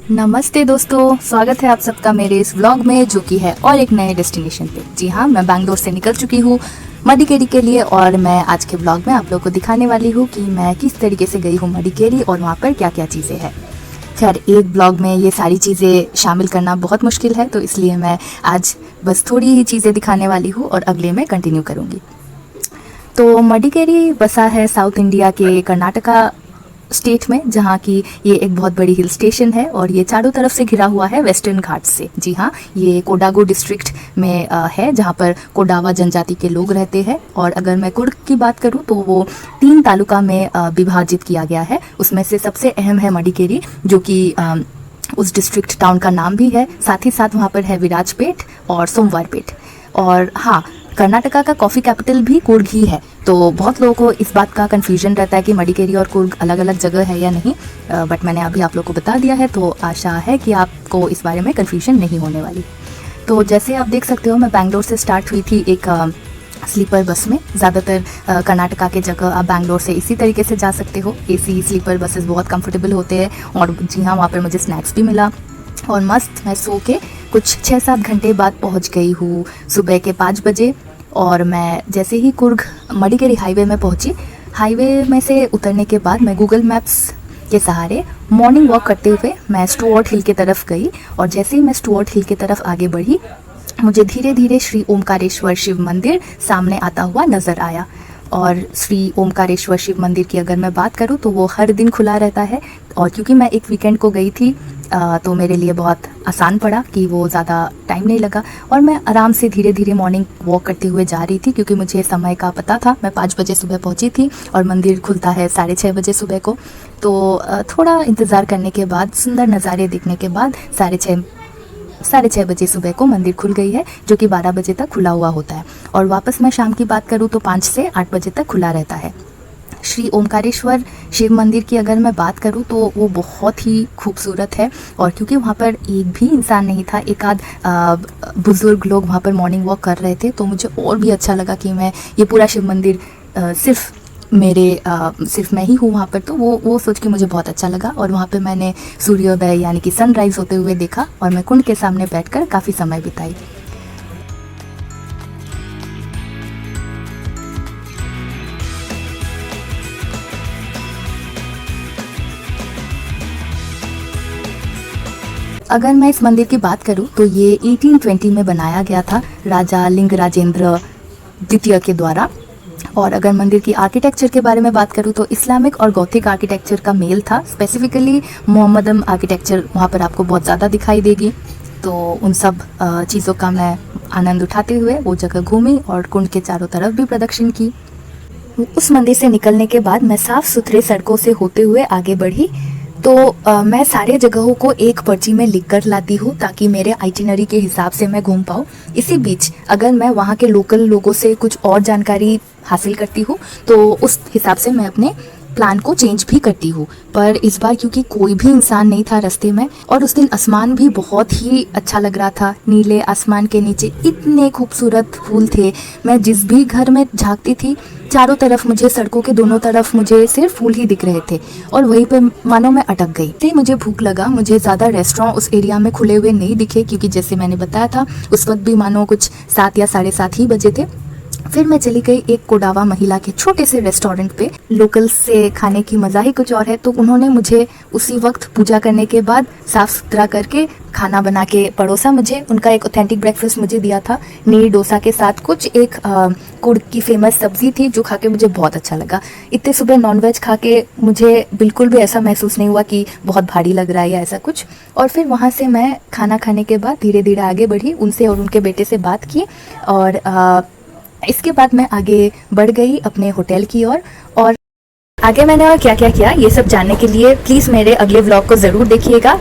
नमस्ते दोस्तों, स्वागत है आप सबका मेरे इस व्लॉग में जो कि है और एक नए डेस्टिनेशन पे। जी हाँ, मैं बैंगलोर से निकल चुकी हूँ मडिकेरी के लिए और मैं आज के व्लॉग में आप लोगों को दिखाने वाली हूँ कि मैं किस तरीके से गई हूँ मडिकेरी और वहाँ पर क्या क्या चीज़ें हैं। खैर, एक ब्लॉग में ये सारी चीज़ें शामिल करना बहुत मुश्किल है, तो इसलिए मैं आज बस थोड़ी ही चीज़ें दिखाने वाली हूँ और अगले में कंटिन्यू करूँगी। तो मडिकेरी बसा है साउथ इंडिया के कर्नाटका स्टेट में, जहाँ की ये एक बहुत बड़ी हिल स्टेशन है और ये चारों तरफ से घिरा हुआ है वेस्टर्न घाट से। जी हाँ, ये कोडागु डिस्ट्रिक्ट में है, जहाँ पर कोडावा जनजाति के लोग रहते हैं। और अगर मैं कुर्ग की बात करूँ तो वो 3 तालुका में विभाजित किया गया है। उसमें से सबसे अहम है मडिकेरी, जो कि उस डिस्ट्रिक्ट टाउन का नाम भी है। साथ ही साथ वहाँ पर है विराजपेट और सोमवारपेट। और हाँ, कर्नाटका का कॉफ़ी कैपिटल भी कुर्ग ही है। तो बहुत लोगों को इस बात का कन्फ्यूजन रहता है कि मडिकेरी और कुर्ग अलग अलग जगह है या नहीं, बट मैंने अभी आप लोगों को बता दिया है, तो आशा है कि आपको इस बारे में कन्फ्यूजन नहीं होने वाली। तो जैसे आप देख सकते हो, मैं बैंगलोर से स्टार्ट हुई थी एक स्लीपर बस में। ज़्यादातर कर्नाटका के जगह आप बैंगलोर से इसी तरीके से जा सकते हो। एसी स्लीपर बसेस बहुत कंफर्टेबल होते हैं और जी हाँ, वहाँ पर मुझे स्नैक्स भी मिला और मस्त मैं सो के कुछ 6-7 घंटे बाद पहुंच गई हूँ सुबह के 5 बजे। और मैं जैसे ही कुर्ग मडिकेरी हाईवे में पहुंची, हाईवे में से उतरने के बाद मैं गूगल मैप्स के सहारे मॉर्निंग वॉक करते हुए मैं स्टुअर्ट हिल की तरफ गई। और जैसे ही मैं स्टुअर्ट हिल की तरफ आगे बढ़ी, मुझे धीरे धीरे श्री ओमकारेश्वर शिव मंदिर सामने आता हुआ नज़र आया। और श्री ओमकारेश्वर शिव मंदिर की अगर मैं बात करूं तो वो हर दिन खुला रहता है। और क्योंकि मैं एक वीकेंड को गई थी तो मेरे लिए बहुत आसान पड़ा कि वो ज़्यादा टाइम नहीं लगा और मैं आराम से धीरे धीरे मॉर्निंग वॉक करते हुए जा रही थी, क्योंकि मुझे समय का पता था। मैं 5 बजे सुबह पहुंची थी और मंदिर खुलता है 6:30 बजे सुबह को। तो थोड़ा इंतज़ार करने के बाद, सुंदर नज़ारे देखने के बाद 6:30 बजे सुबह को मंदिर खुल गई है, जो कि 12 बजे तक खुला हुआ होता है। और वापस मैं शाम की बात करूँ तो 5 से 8 बजे तक खुला रहता है। श्री ओमकारेश्वर शिव मंदिर की अगर मैं बात करूं तो वो बहुत ही खूबसूरत है। और क्योंकि वहाँ पर एक भी इंसान नहीं था, एक आध बुज़ुर्ग लोग वहाँ पर मॉर्निंग वॉक कर रहे थे, तो मुझे और भी अच्छा लगा कि मैं ये पूरा शिव मंदिर सिर्फ मैं ही हूँ वहाँ पर। तो वो सोच के मुझे बहुत अच्छा लगा। और वहाँ पर मैंने सूर्योदय यानी कि सनराइज़ होते हुए देखा और मैं कुंड के सामने बैठकर काफ़ी समय बिताई। अगर मैं इस मंदिर की बात करूं तो ये 1820 में बनाया गया था राजा लिंगराजेंद्र द्वितीय के द्वारा। और अगर मंदिर की आर्किटेक्चर के बारे में बात करूं तो इस्लामिक और गॉथिक आर्किटेक्चर का मेल था। स्पेसिफिकली मोहम्मदन आर्किटेक्चर वहाँ पर आपको बहुत ज़्यादा दिखाई देगी। तो उन सब चीज़ों का मैं आनंद उठाते हुए वो जगह घूमी और कुंड के चारों तरफ भी प्रदक्षिण की। उस मंदिर से निकलने के बाद मैं साफ़ सुथरे सड़कों से होते हुए आगे बढ़ी। तो मैं सारे जगहों को एक पर्ची में लिख कर लाती हूँ ताकि मेरे आइटिनरी के हिसाब से मैं घूम पाऊँ। इसी बीच अगर मैं वहाँ के लोकल लोगों से कुछ और जानकारी हासिल करती हूँ तो उस हिसाब से मैं अपने प्लान को चेंज भी करती हूँ। पर इस बार क्योंकि कोई भी इंसान नहीं था रास्ते में और उस दिन आसमान भी बहुत ही अच्छा लग रहा था। नीले आसमान के नीचे इतने खूबसूरत फूल थे। मैं जिस भी घर में झांकती थी, चारों तरफ मुझे, सड़कों के दोनों तरफ मुझे सिर्फ फूल ही दिख रहे थे और वहीं पे मानो मैं अटक गई थी। मुझे भूख लगा। मुझे ज़्यादा रेस्टोरेंट उस एरिया में खुले हुए नहीं दिखे, क्योंकि जैसे मैंने बताया था उस वक्त भी मानो कुछ 7 या 7:30 ही बजे थे। फिर मैं चली गई एक कोडावा महिला के छोटे से रेस्टोरेंट पे। लोकल से खाने की मज़ा ही कुछ और है। तो उन्होंने मुझे उसी वक्त पूजा करने के बाद साफ़ सुथरा करके खाना बना के परोसा। मुझे उनका एक ऑथेंटिक ब्रेकफास्ट मुझे दिया था नीर डोसा के साथ। कुछ एक कुर्ग की फेमस सब्ज़ी थी जो खा के मुझे बहुत अच्छा लगा। इतने सुबह नॉनवेज खा के मुझे बिल्कुल भी ऐसा महसूस नहीं हुआ कि बहुत भारी लग रहा है या ऐसा कुछ। और फिर वहाँ से मैं खाना खाने के बाद धीरे धीरे आगे बढ़ी, उनसे और उनके बेटे से बात की और इसके बाद मैं आगे बढ़ गई अपने होटल की ओर। और आगे मैंने और क्या क्या किया ये सब जानने के लिए प्लीज़ मेरे अगले व्लॉग को ज़रूर देखिएगा।